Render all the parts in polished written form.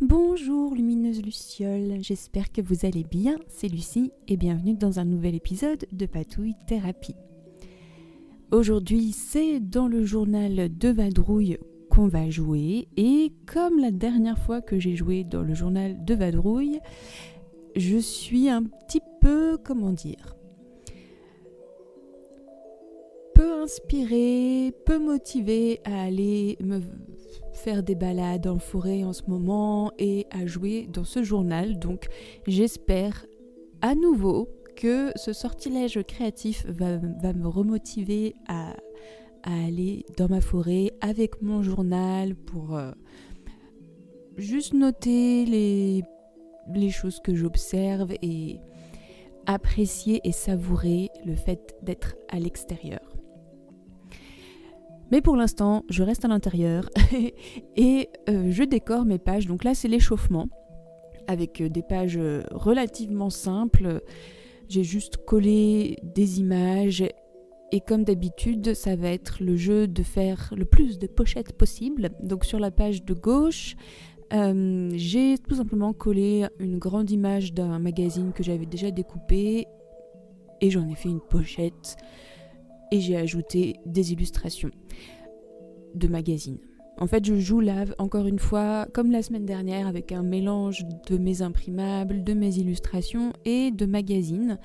Bonjour lumineuse Luciole, j'espère que vous allez bien, c'est Lucie et bienvenue dans un nouvel épisode de Patouille Thérapie. Aujourd'hui c'est dans le journal de Vadrouille qu'on va jouer et comme la dernière fois que j'ai joué dans le journal de Vadrouille, je suis un petit peu, peu inspirée, peu motivée à aller me faire des balades en forêt en ce moment et à jouer dans ce journal. Donc j'espère à nouveau que ce sortilège créatif va me remotiver à aller dans ma forêt avec mon journal pour juste noter les choses que j'observe et apprécier et savourer le fait d'être à l'extérieur. Mais pour l'instant, je reste à l'intérieur et je décore mes pages. Donc là, c'est l'échauffement avec des pages relativement simples. J'ai juste collé des images et comme d'habitude, ça va être le jeu de faire le plus de pochettes possible. Donc sur la page de gauche, j'ai tout simplement collé une grande image d'un magazine que j'avais déjà découpé et j'en ai fait une pochette. Et j'ai ajouté des illustrations de magazines. En fait, je joue là, encore une fois, comme la semaine dernière, avec un mélange de mes imprimables, de mes illustrations et de magazines.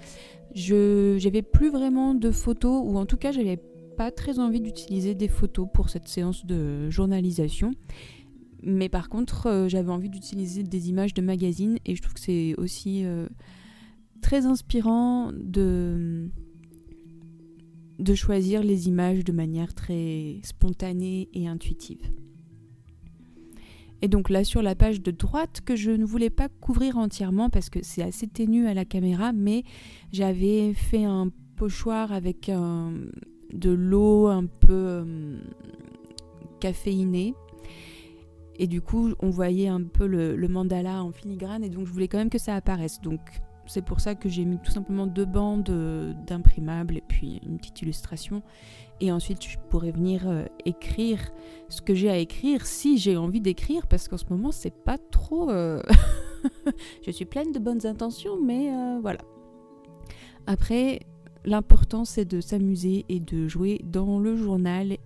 J'avais plus vraiment de photos, ou en tout cas, j'avais pas très envie d'utiliser des photos pour cette séance de journalisation. Mais par contre, j'avais envie d'utiliser des images de magazines et je trouve que c'est aussi très inspirant de choisir les images de manière très spontanée et intuitive. Et donc là sur la page de droite que je ne voulais pas couvrir entièrement parce que c'est assez ténu à la caméra, mais j'avais fait un pochoir avec de l'eau un peu caféinée et du coup on voyait un peu le mandala en filigrane et donc je voulais quand même que ça apparaisse. Donc c'est pour ça que j'ai mis tout simplement 2 bandes d'imprimables et puis une petite illustration. Et ensuite, je pourrais venir écrire ce que j'ai à écrire si j'ai envie d'écrire, parce qu'en ce moment, c'est pas trop... Je suis pleine de bonnes intentions, mais voilà. Après, l'important, c'est de s'amuser et de jouer dans le journal.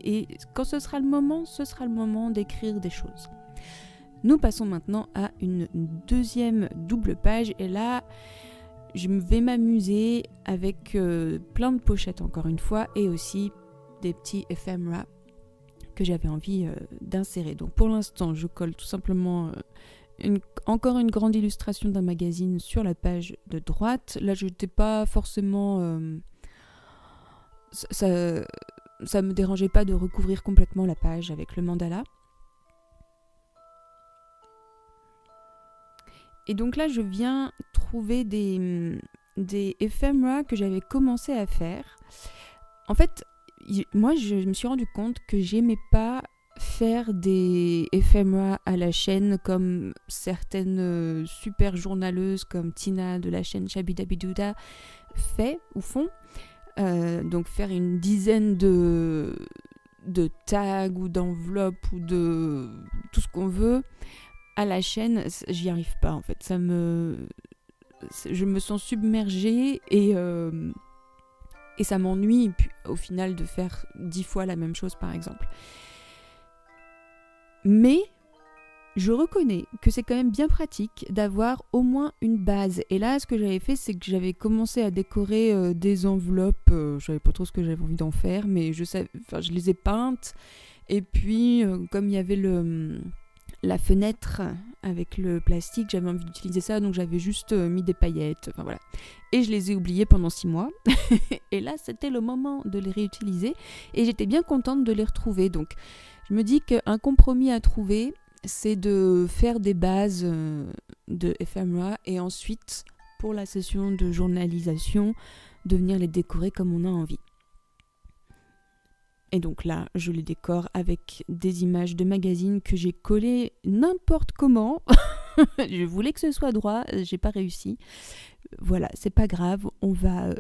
Et quand ce sera le moment d'écrire des choses. Nous passons maintenant à une deuxième double page et là je vais m'amuser avec plein de pochettes encore une fois et aussi des petits éphémères que j'avais envie d'insérer. Donc pour l'instant je colle tout simplement encore une grande illustration d'un magazine sur la page de droite. Là je n'étais pas forcément... ça me dérangeait pas de recouvrir complètement la page avec le mandala. Et donc là, je viens trouver des éphémères que j'avais commencé à faire. En fait, moi, je me suis rendu compte que j'aimais pas faire des éphémères à la chaîne comme certaines super journaleuses comme Tina de la chaîne Shabidabidouda fait ou font. Donc faire une dizaine de tags ou d'enveloppes ou de tout ce qu'on veut. À la chaîne, j'y arrive pas en fait. Je me sens submergée et ça m'ennuie au final de faire 10 fois la même chose par exemple. Mais je reconnais que c'est quand même bien pratique d'avoir au moins une base. Et là, ce que j'avais fait, c'est que j'avais commencé à décorer des enveloppes. Je savais pas trop ce que j'avais envie d'en faire, mais je les ai peintes. Et puis, comme il y avait la fenêtre avec le plastique, j'avais envie d'utiliser ça, donc j'avais juste mis des paillettes, enfin voilà. Et je les ai oubliées pendant 6 mois. Et là, c'était le moment de les réutiliser. Et j'étais bien contente de les retrouver. Donc, je me dis qu'un compromis à trouver, c'est de faire des bases de éphémères et ensuite, pour la session de journalisation, de venir les décorer comme on a envie. Et donc là, je les décore avec des images de magazines que j'ai collées n'importe comment. Je voulais que ce soit droit, j'ai pas réussi. Voilà, c'est pas grave, on va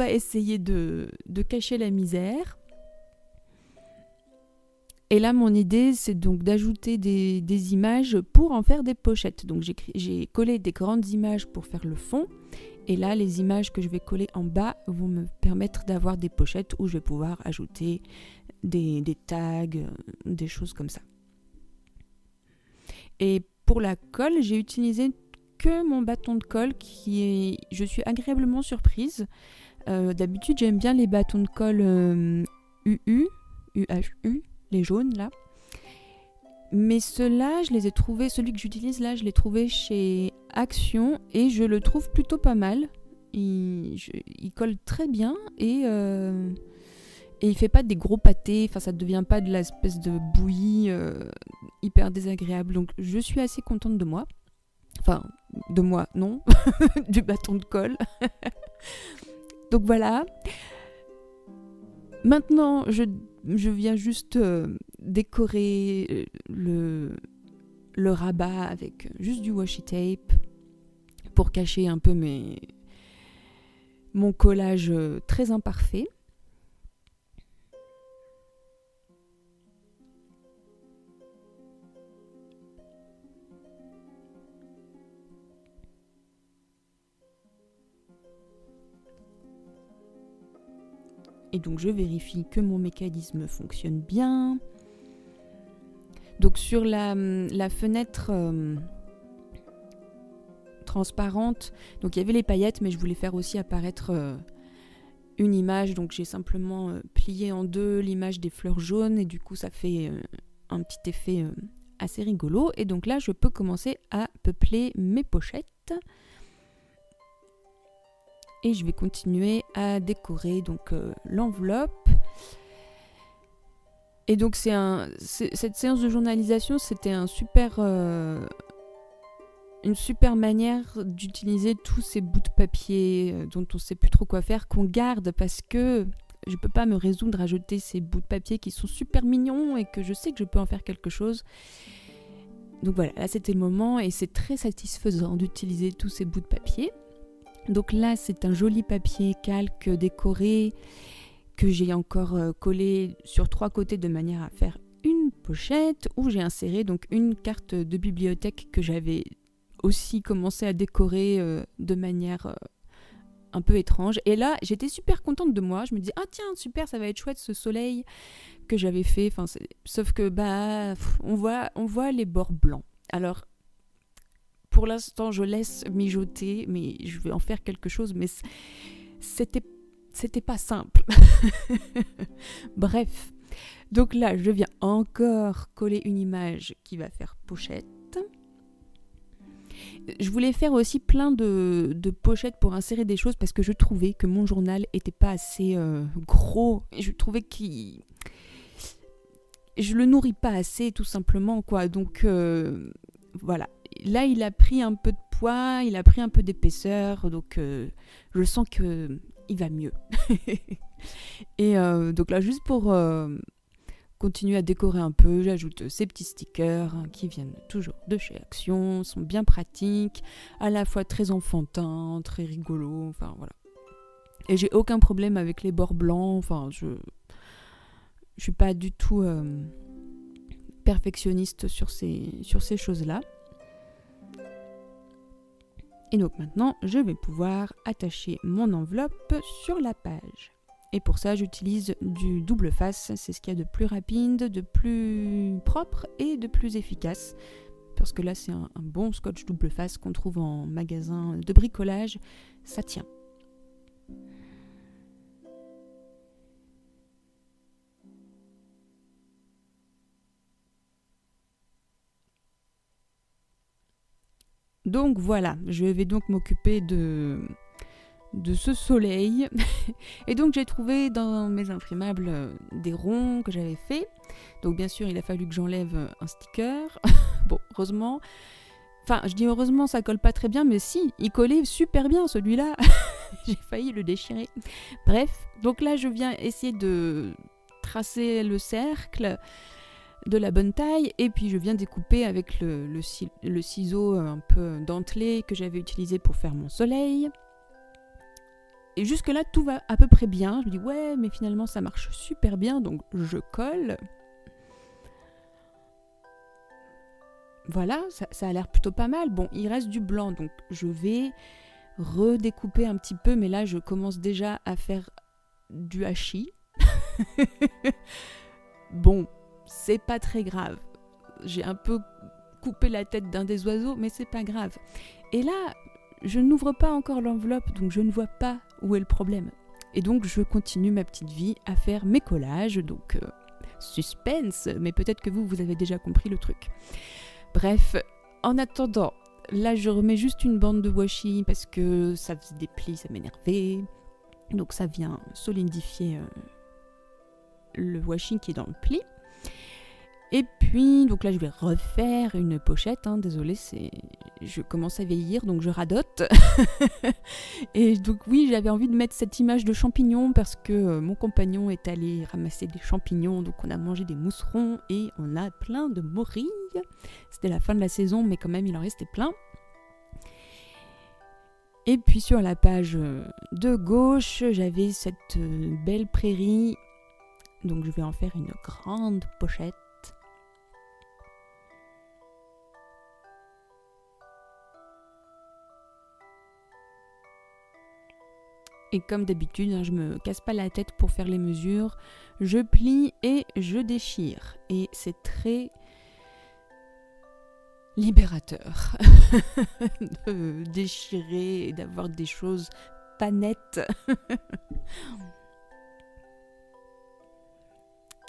essayer de cacher la misère. Et là, mon idée, c'est donc d'ajouter des images pour en faire des pochettes. Donc j'ai collé des grandes images pour faire le fond. Et là, les images que je vais coller en bas vont me permettre d'avoir des pochettes où je vais pouvoir ajouter des tags, des choses comme ça. Et pour la colle, j'ai utilisé que mon bâton de colle je suis agréablement surprise. D'habitude, j'aime bien les bâtons de colle UHU, les jaunes là. Mais ceux-là, je les ai trouvés, celui que j'utilise là, je l'ai trouvé chez Action et je le trouve plutôt pas mal. Il colle très bien et il fait pas des gros pâtés, enfin ça ne devient pas de l'espèce de bouillie hyper désagréable. Donc je suis assez contente de moi. Enfin, de moi, non, du bâton de colle. Donc voilà. Maintenant, je viens juste décorer le rabat avec juste du washi tape pour cacher un peu mon collage très imparfait. Et donc je vérifie que mon mécanisme fonctionne bien. Donc sur la fenêtre transparente, donc il y avait les paillettes, mais je voulais faire aussi apparaître une image. Donc j'ai simplement plié en deux l'image des fleurs jaunes et du coup ça fait un petit effet assez rigolo. Et donc là je peux commencer à peupler mes pochettes. Et je vais continuer à décorer donc l'enveloppe. Et donc cette séance de journalisation, c'était une super manière d'utiliser tous ces bouts de papier dont on ne sait plus trop quoi faire, qu'on garde parce que je ne peux pas me résoudre à jeter ces bouts de papier qui sont super mignons et que je sais que je peux en faire quelque chose. Donc voilà, là c'était le moment et c'est très satisfaisant d'utiliser tous ces bouts de papier. Donc là, c'est un joli papier calque décoré que j'ai encore collé sur 3 côtés de manière à faire une pochette où j'ai inséré donc une carte de bibliothèque que j'avais aussi commencé à décorer de manière un peu étrange. Et là, j'étais super contente de moi. Je me dis ah tiens, super, ça va être chouette ce soleil que j'avais fait. Enfin, sauf que on voit les bords blancs. Alors pour l'instant, je laisse mijoter, mais je vais en faire quelque chose. Mais c'était pas simple. Bref. Donc là, je viens encore coller une image qui va faire pochette. Je voulais faire aussi plein de pochettes pour insérer des choses parce que je trouvais que mon journal était pas assez gros. Et je trouvais je le nourris pas assez, tout simplement, quoi. Donc voilà. Là, il a pris un peu de poids, il a pris un peu d'épaisseur, donc je sens qu'il va mieux. Et donc là, juste pour continuer à décorer un peu, j'ajoute ces petits stickers qui viennent toujours de chez Action, sont bien pratiques, à la fois très enfantins, très rigolos, enfin voilà. Et j'ai aucun problème avec les bords blancs, enfin je suis pas du tout perfectionniste sur ces choses-là. Et donc maintenant, je vais pouvoir attacher mon enveloppe sur la page. Et pour ça, j'utilise du double face. C'est ce qu'il y a de plus rapide, de plus propre et de plus efficace. Parce que là, c'est un bon scotch double face qu'on trouve en magasin de bricolage. Ça tient. Donc voilà, je vais donc m'occuper de ce soleil. Et donc j'ai trouvé dans mes imprimables des ronds que j'avais fait. Donc bien sûr, il a fallu que j'enlève un sticker. Bon, heureusement. Enfin, je dis heureusement, ça colle pas très bien, mais si, il collait super bien celui-là. J'ai failli le déchirer. Bref, donc là je viens essayer de tracer le cercle de la bonne taille et puis je viens découper avec le ciseau un peu dentelé que j'avais utilisé pour faire mon soleil. Et jusque là tout va à peu près bien. Je me dis ouais, mais finalement ça marche super bien, donc je colle. voilà, ça a l'air plutôt pas mal. Bon, il reste du blanc, donc je vais redécouper un petit peu, mais là je commence déjà à faire du hachis. Bon, c'est pas très grave. J'ai un peu coupé la tête d'un des oiseaux, mais c'est pas grave. Et là, je n'ouvre pas encore l'enveloppe, donc je ne vois pas où est le problème. Et donc je continue ma petite vie à faire mes collages, donc suspense, mais peut-être que vous avez déjà compris le truc. Bref, en attendant, là je remets juste une bande de washi parce que ça faisait des plis, ça m'énervait. Donc ça vient solidifier le washi qui est dans le pli. Et puis, donc là je vais refaire une pochette, hein, désolée, je commence à vieillir, donc je radote. Et donc oui, j'avais envie de mettre cette image de champignon parce que mon compagnon est allé ramasser des champignons, donc on a mangé des mousserons et on a plein de morilles. C'était la fin de la saison, mais quand même il en restait plein. Et puis sur la page de gauche, j'avais cette belle prairie, donc je vais en faire une grande pochette. Et comme d'habitude, hein, je me casse pas la tête pour faire les mesures. Je plie et je déchire. Et c'est très libérateur de déchirer et d'avoir des choses pas nettes.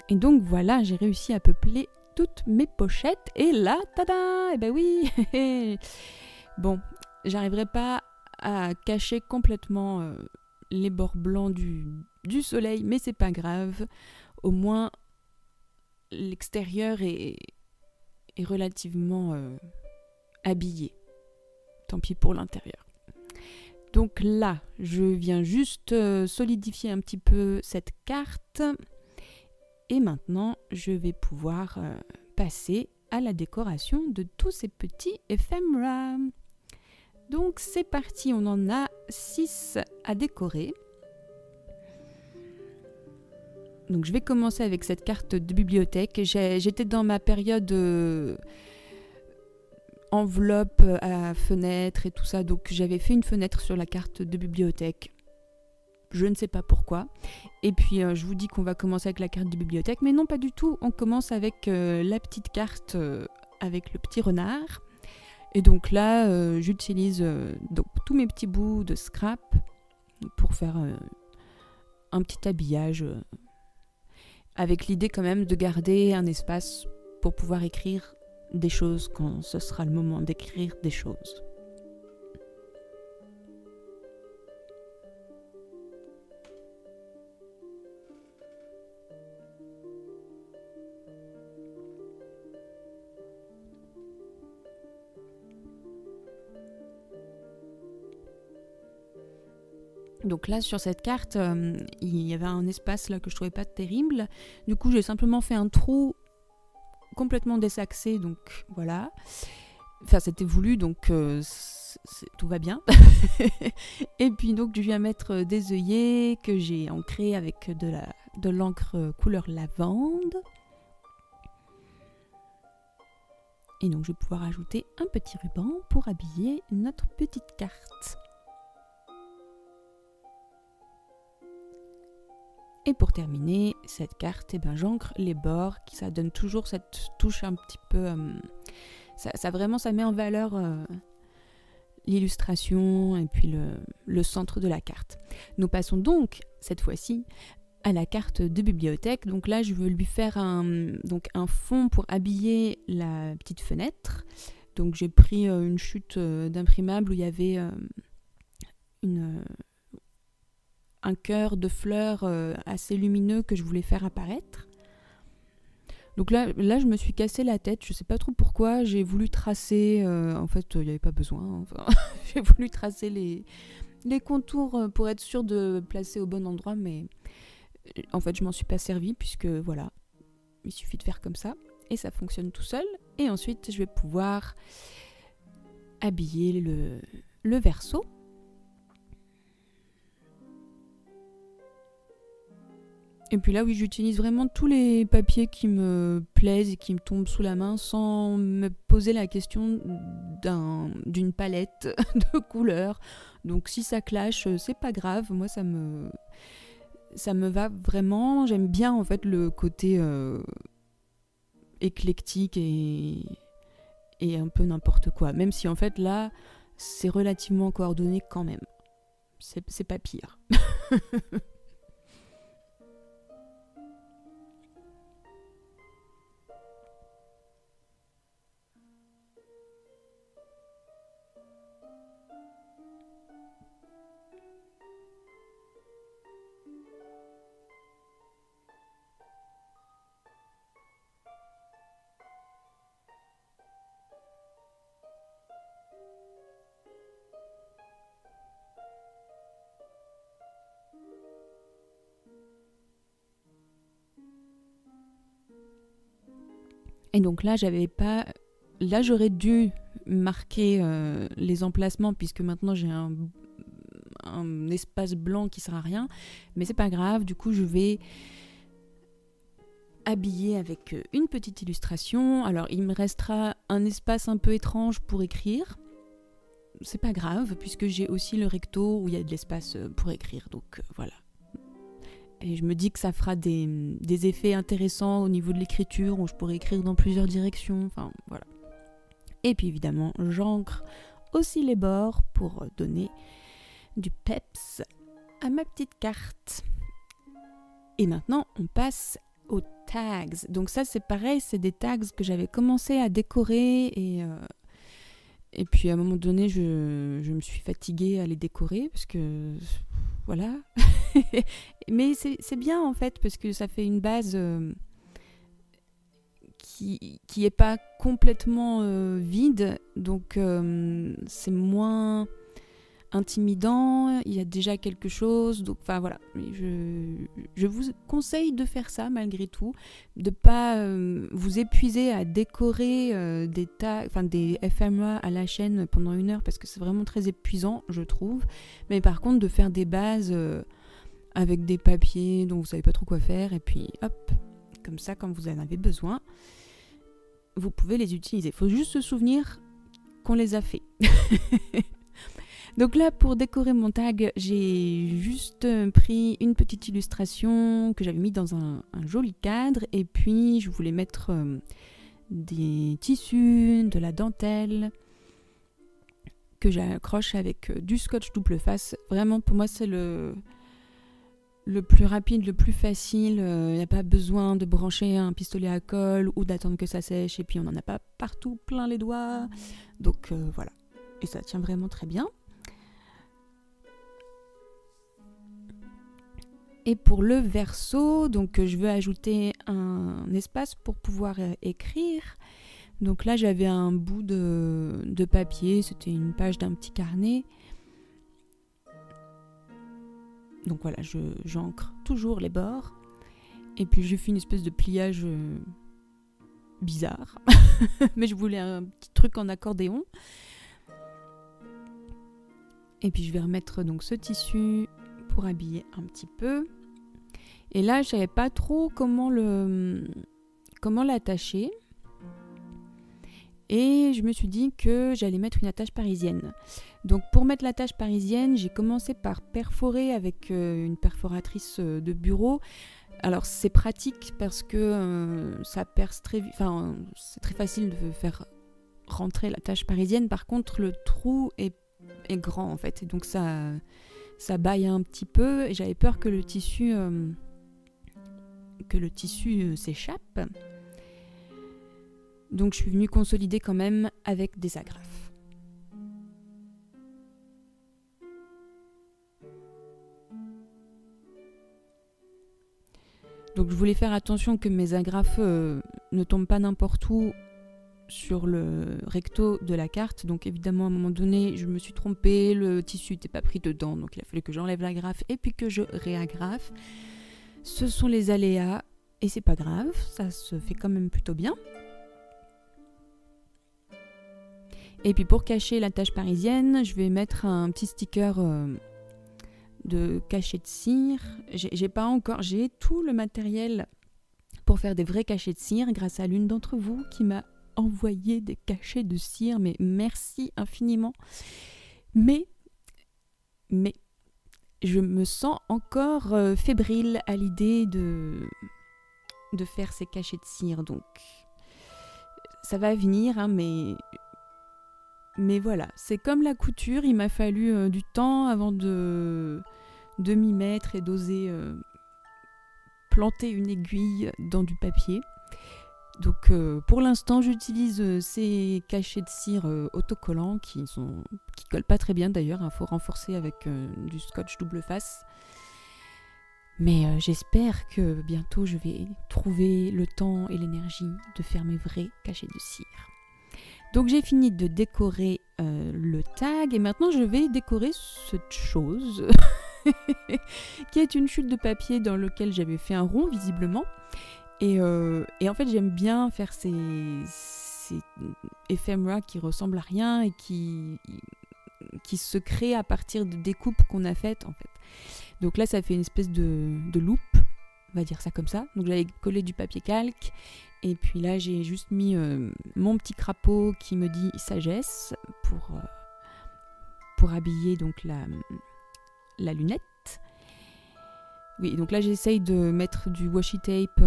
Et donc voilà, j'ai réussi à peupler toutes mes pochettes. Et là, tada! Eh ben oui. Bon, j'arriverai pas à cacher complètement les bords blancs du soleil, mais c'est pas grave. Au moins, l'extérieur est relativement habillé. Tant pis pour l'intérieur. Donc là, je viens juste solidifier un petit peu cette carte. Et maintenant, je vais pouvoir passer à la décoration de tous ces petits éphémères. Donc c'est parti, on en a 6 à décorer. Donc je vais commencer avec cette carte de bibliothèque. J'étais dans ma période enveloppe à fenêtre et tout ça, donc j'avais fait une fenêtre sur la carte de bibliothèque. Je ne sais pas pourquoi. Et puis je vous dis qu'on va commencer avec la carte de bibliothèque, mais non pas du tout. On commence avec la petite carte avec le petit renard. Et donc là, j'utilise donc tous mes petits bouts de scrap pour faire un petit habillage avec l'idée quand même de garder un espace pour pouvoir écrire des choses quand ce sera le moment d'écrire des choses. Donc là, sur cette carte, il y avait un espace là que je trouvais pas terrible. Du coup, j'ai simplement fait un trou complètement désaxé, donc voilà. Enfin, c'était voulu, donc tout va bien. Et puis donc, je viens mettre des œillets que j'ai ancrés avec de l'encre couleur lavande. Et donc, je vais pouvoir ajouter un petit ruban pour habiller notre petite carte. Et pour terminer cette carte, j'ancre les bords, ça donne toujours cette touche un petit peu... ça met en valeur l'illustration et puis le centre de la carte. Nous passons donc, cette fois-ci, à la carte de bibliothèque. Donc là, je veux lui faire un fond pour habiller la petite fenêtre. Donc j'ai pris une chute d'imprimable où il y avait un cœur de fleurs assez lumineux que je voulais faire apparaître. Donc là, je me suis cassé la tête, je sais pas trop pourquoi, j'ai voulu tracer, en fait il n'y avait pas besoin, enfin, j'ai voulu tracer les contours pour être sûre de placer au bon endroit, mais en fait je m'en suis pas servie puisque voilà, il suffit de faire comme ça et ça fonctionne tout seul. Et ensuite je vais pouvoir habiller le verso. Et puis là, oui, j'utilise vraiment tous les papiers qui me plaisent et qui me tombent sous la main sans me poser la question d'une palette de couleurs. Donc si ça clash, c'est pas grave. Moi, ça me va vraiment. J'aime bien en fait le côté éclectique et un peu n'importe quoi. Même si en fait là, c'est relativement coordonné quand même. C'est pas pire. Et donc là, j'aurais dû marquer les emplacements puisque maintenant j'ai un espace blanc qui sert à rien. Mais c'est pas grave, du coup je vais habiller avec une petite illustration. Alors il me restera un espace un peu étrange pour écrire. C'est pas grave puisque j'ai aussi le recto où il y a de l'espace pour écrire. Donc voilà. Et je me dis que ça fera des effets intéressants au niveau de l'écriture, où je pourrais écrire dans plusieurs directions, enfin voilà. Et puis évidemment, j'encre aussi les bords pour donner du peps à ma petite carte. Et maintenant, on passe aux tags. Donc ça, c'est pareil, c'est des tags que j'avais commencé à décorer et puis à un moment donné, je me suis fatiguée à les décorer parce que voilà. Mais c'est bien en fait parce que ça fait une base qui est pas complètement vide, donc c'est moins intimidant, il y a déjà quelque chose, donc enfin voilà, je vous conseille de faire ça malgré tout, de pas vous épuiser à décorer des FMA à la chaîne pendant 1 heure parce que c'est vraiment très épuisant je trouve, mais par contre de faire des bases avec des papiers dont vous savez pas trop quoi faire et puis hop, comme ça quand vous en avez besoin, vous pouvez les utiliser. Il faut juste se souvenir qu'on les a fait. Donc là, pour décorer mon tag, j'ai juste pris une petite illustration que j'avais mis dans un joli cadre. Et puis, je voulais mettre des tissus, de la dentelle que j'accroche avec du scotch double face. Vraiment, pour moi, c'est le plus rapide, le plus facile. Il n'y a pas besoin de brancher un pistolet à colle ou d'attendre que ça sèche. Et puis, on n'en a pas partout plein les doigts. Donc, voilà. Et ça tient vraiment très bien. Et pour le verso, donc je veux ajouter un espace pour pouvoir écrire. Donc là, j'avais un bout de papier, c'était une page d'un petit carnet. Donc voilà, j'encre toujours les bords. Et puis je fais une espèce de pliage bizarre. Mais je voulais un petit truc en accordéon. Et puis je vais remettre donc ce tissu pour habiller un petit peu. Et là, je savais pas trop comment l'attacher. Et je me suis dit que j'allais mettre une attache parisienne. Donc pour mettre l'attache parisienne, j'ai commencé par perforer avec une perforatrice de bureau. Alors c'est pratique parce que ça perce très vite. Enfin, c'est très facile de faire rentrer l'attache parisienne. Par contre, le trou est grand en fait. Et donc ça baille un petit peu. Et j'avais peur que le tissu s'échappe. Donc je suis venue consolider quand même avec des agrafes. Donc je voulais faire attention que mes agrafes ne tombent pas n'importe où sur le recto de la carte. Donc évidemment à un moment donné je me suis trompée, le tissu n'était pas pris dedans, donc il a fallu que j'enlève l'agrafe et puis que je réagrafe. Ce sont les aléas et c'est pas grave, ça se fait quand même plutôt bien. Et puis pour cacher l'attache parisienne, je vais mettre un petit sticker de cachets de cire. J'ai pas encore, j'ai tout le matériel pour faire des vrais cachets de cire grâce à l'une d'entre vous qui m'a envoyé des cachets de cire, mais merci infiniment. Mais je me sens encore fébrile à l'idée de faire ces cachets de cire, donc ça va venir, hein, mais voilà, c'est comme la couture, il m'a fallu du temps avant de m'y mettre et d'oser planter une aiguille dans du papier. Donc pour l'instant j'utilise ces cachets de cire autocollants qui collent pas très bien d'ailleurs, faut renforcer avec du scotch double face. Mais j'espère que bientôt je vais trouver le temps et l'énergie de faire mes vrais cachets de cire. Donc j'ai fini de décorer le tag et maintenant je vais décorer cette chose qui est une chute de papier dans laquelle j'avais fait un rond visiblement. Et en fait j'aime bien faire ces éphémères qui ressemblent à rien et qui se créent à partir de découpes qu'on a faites en fait. Donc là ça fait une espèce de loupe, on va dire ça comme ça. Donc j'avais collé du papier calque et puis là j'ai juste mis mon petit crapaud qui me dit sagesse pour habiller donc la lunette. Oui, donc là j'essaye de mettre du washi tape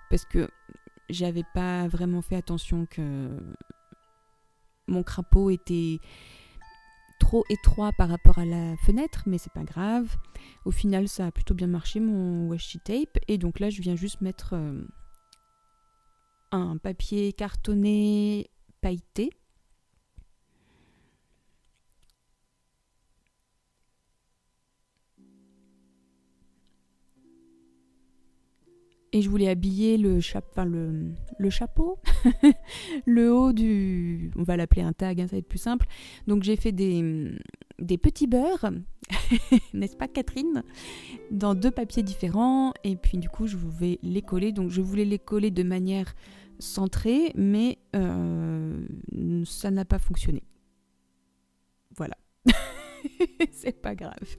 parce que j'avais pas vraiment fait attention que mon crapaud était trop étroit par rapport à la fenêtre, mais c'est pas grave. Au final ça a plutôt bien marché mon washi tape et donc là je viens juste mettre un papier cartonné pailleté. Et je voulais habiller le chapeau, le haut du... On va l'appeler un tag, hein, ça va être plus simple. Donc j'ai fait des petits beurres, n'est-ce pas Catherine, dans 2 papiers différents. Et puis du coup je vais les coller. Donc je voulais les coller de manière centrée, mais ça n'a pas fonctionné. Voilà. C'est pas grave.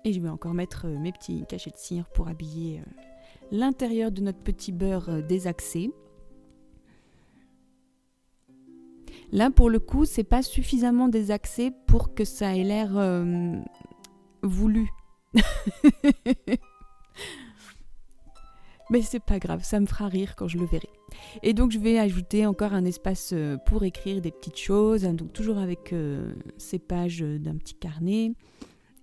Et je vais encore mettre mes petits cachets de cire pour habiller l'intérieur de notre petit beurre désaxé. Là, pour le coup, c'est pas suffisamment désaxé pour que ça ait l'air voulu. Mais c'est pas grave, ça me fera rire quand je le verrai. Et donc je vais ajouter encore un espace pour écrire des petites choses, hein, donc toujours avec ces pages d'un petit carnet.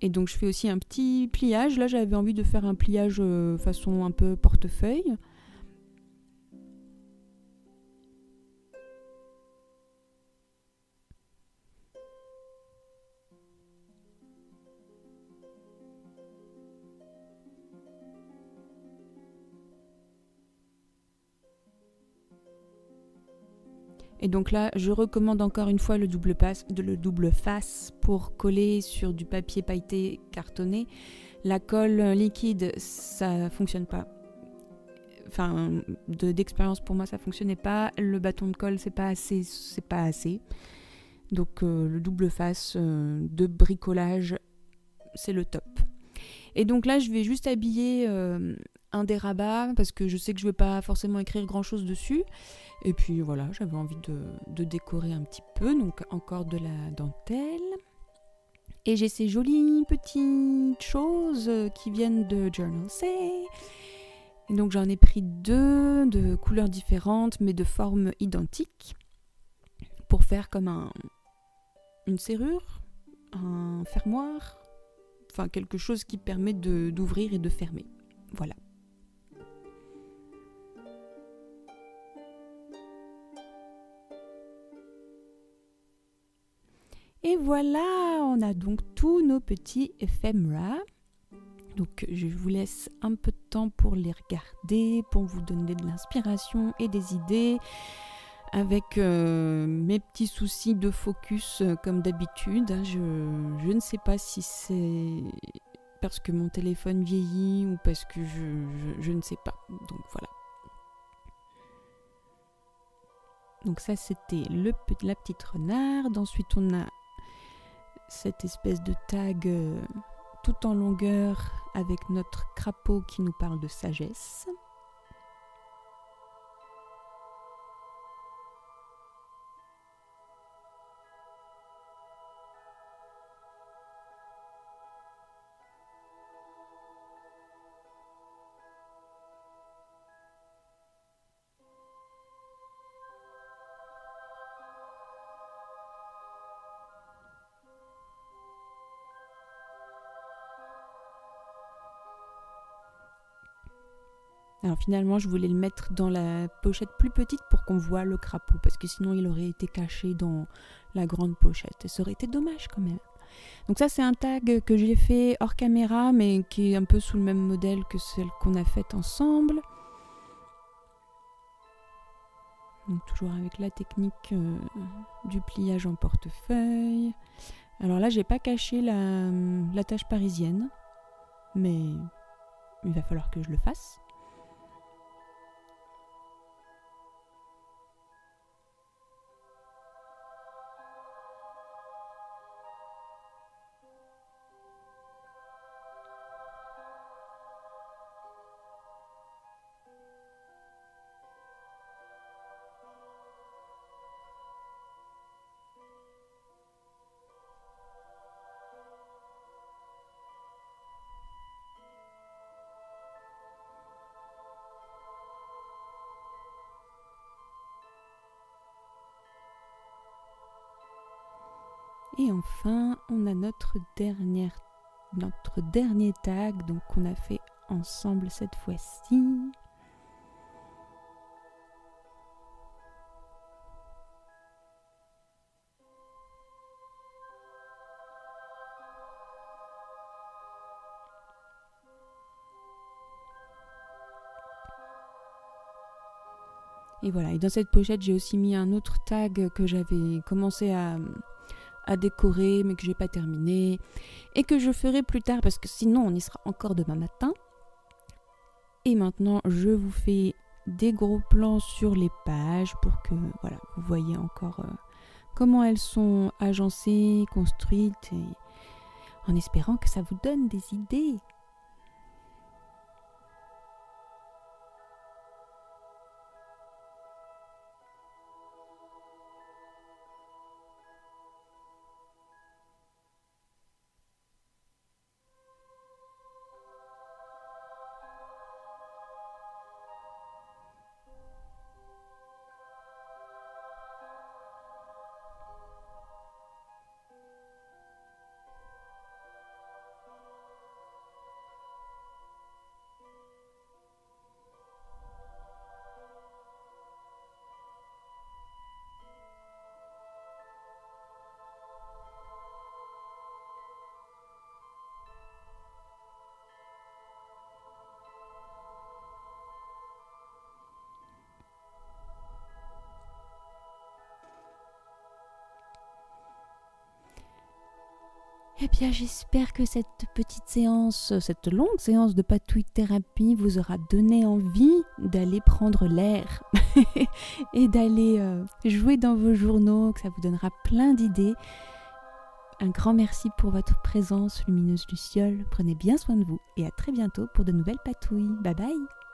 Et donc je fais aussi un petit pliage. Là j'avais envie de faire un pliage façon un peu portefeuille. Et donc là, je recommande encore une fois le double face pour coller sur du papier pailleté cartonné. La colle liquide, ça fonctionne pas. Enfin, d'expérience pour moi, ça fonctionnait pas. Le bâton de colle, c'est pas assez. Donc le double face de bricolage, c'est le top. Et donc là, je vais juste habiller un des rabats parce que je sais que je vais pas forcément écrire grand chose dessus. Et puis voilà, j'avais envie de décorer un petit peu, donc encore de la dentelle. Et j'ai ces jolies petites choses qui viennent de Journal Say. Et donc j'en ai pris 2 de couleurs différentes mais de formes identiques pour faire comme une serrure, un fermoir, enfin quelque chose qui permet d'ouvrir et de fermer. Voilà. Et voilà, on a donc tous nos petits éphémères. Donc je vous laisse un peu de temps pour les regarder, pour vous donner de l'inspiration et des idées, avec mes petits soucis de focus comme d'habitude. Je ne sais pas si c'est parce que mon téléphone vieillit ou parce que je ne sais pas. Donc voilà. Donc ça c'était la petite renarde. Ensuite on a cette espèce de tag tout en longueur avec notre crapaud qui nous parle de sagesse. Alors finalement, je voulais le mettre dans la pochette plus petite pour qu'on voit le crapaud, parce que sinon il aurait été caché dans la grande pochette. Et ça aurait été dommage quand même. Donc ça, c'est un tag que j'ai fait hors caméra, mais qui est un peu sous le même modèle que celle qu'on a faite ensemble. Donc toujours avec la technique du pliage en portefeuille. Alors là, j'ai pas caché la tache parisienne, mais il va falloir que je le fasse. Et enfin, on a notre dernier tag, donc qu'on a fait ensemble cette fois-ci. Et voilà, et dans cette pochette, j'ai aussi mis un autre tag que j'avais commencé à décorer mais que j'ai pas terminé et que je ferai plus tard parce que sinon on y sera encore demain matin. Et maintenant je vous fais des gros plans sur les pages pour que voilà, vous voyez encore comment elles sont agencées, construites, et en espérant que ça vous donne des idées. Eh bien, j'espère que cette petite séance, cette longue séance de patouille thérapie vous aura donné envie d'aller prendre l'air et d'aller jouer dans vos journaux, que ça vous donnera plein d'idées. Un grand merci pour votre présence, lumineuse Luciole. Prenez bien soin de vous et à très bientôt pour de nouvelles patouilles. Bye bye!